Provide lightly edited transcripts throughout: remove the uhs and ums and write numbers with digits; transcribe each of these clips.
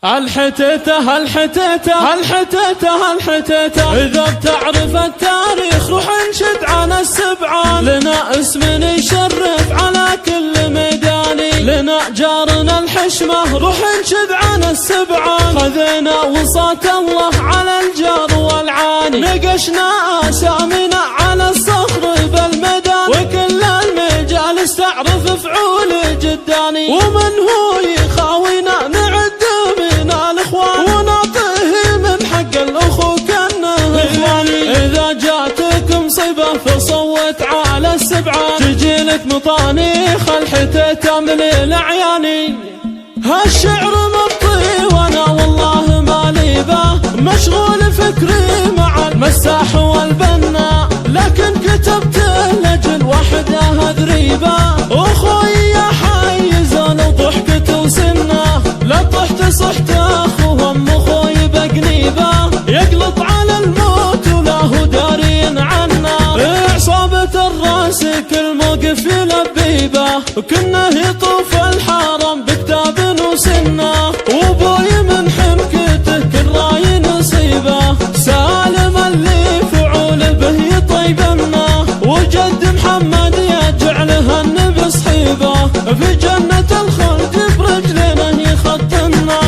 هالحتيته إذا بتعرف التاريخ روح انشد عن السبعان. لنا اسم يشرف على كل ميداني، لنا جارنا الحشمة روح انشد عن السبعان. خذينا وصاة الله على الجار والعاني، نقشنا اسامينا على الصخر بالميدان، وكل المجالس تعرف فعول جداني. ومن هو يخاوينا نعد من الاخوان، ونعطيه من حق الاخو كانه اخواني. اذا جاتك مصيبه فصوت على السبعان، تجيلك مطانيخ الحتيته من الاعياني. هالشعر مبطي وانا والله مالي به، مشغول فكري مع المساح والبنا، لكن كتبته لاجل وحده ذريبه. اخوي حيزون وضحكته وسنه، لا طحت صحت اخوهم اخوي بقنيبه، يقلط على الموت ولا هو داري عنا. عصابة الراس كل موقف يلبيبه، وكنه يطوف الحرم بكتاب وسنه، وبوي من حنكته كل راي نصيبه. سالم اللي فعول به يطيبنا، وجد محمد يجعله النبي صحيبه، في جنة الخلد برجلنا يخطنا.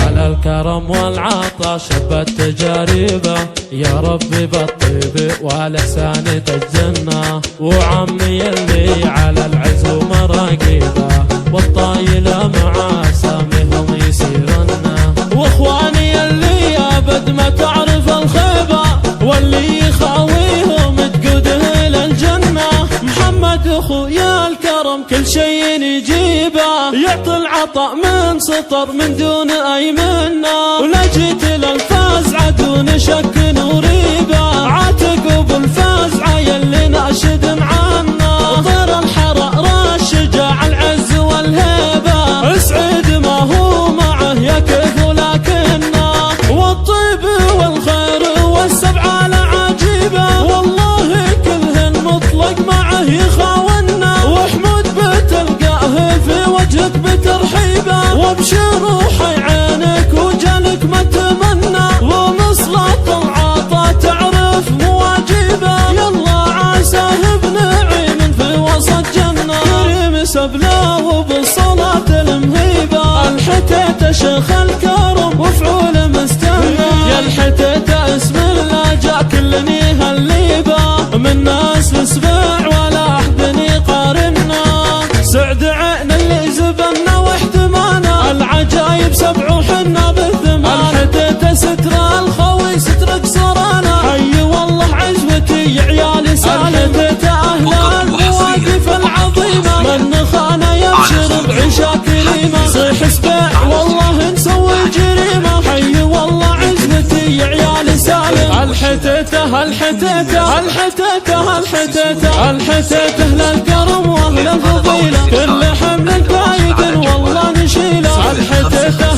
على الكرم والعطا شبت تجاربه، يا ربي بالطيب ولسان تجزنا. وعمي اللي على العزوم راقبه، والطايله مع سامهم يسيرنا. واخواني اللي ابد ما تعرف الخيبه، واللي يخاويهم تقوده للجنه. محمد اخويا الكرم كل شيء يجيبه، يعطي العطاء من سطر من دون اي منه، ولا جيت للفازعه دون شك وريبه. عاتق بالفازعه يلي ناشد معنا، طير الحرار الشجاع العز والهيبه. اسعد ما هو معه يا كيف ولكنه، والطيب والخير والسبعه العجيبه، والله كلهن مطلق معه يخاونا. وحمود بتلقاه في وجهك بترحيبه، وابشر وحي عينك وجلك ما تمنى. ومصلات العطا تعرف مواجبه، يلا عساه بنعيم في وسط جنه. كريم سبله وبالصلاه المهيبه، الحتيته شيخ الكرم وفعول مستنى. يا الحتيته اسم الله جاء كلني هالليبه، من ناس السبع ولا احد يقارنا. سعد عين اللي زبنا واحتمانا، العجايب سبع وحنا بالثمان. الحتيته ستر الخوي ستر قصرانا، حي والله عزوتي يا عيالي سالم. الحتيته اهل المواقف العظيمه، من خانه يبشر بعشا كريمه. صيح سبع والله نسوي جريمه، حي والله عزوتي يا عيالي سالم. الحتيته للكرم واهل الفضيله، كل حمل قايد والله نشيله. الحتيته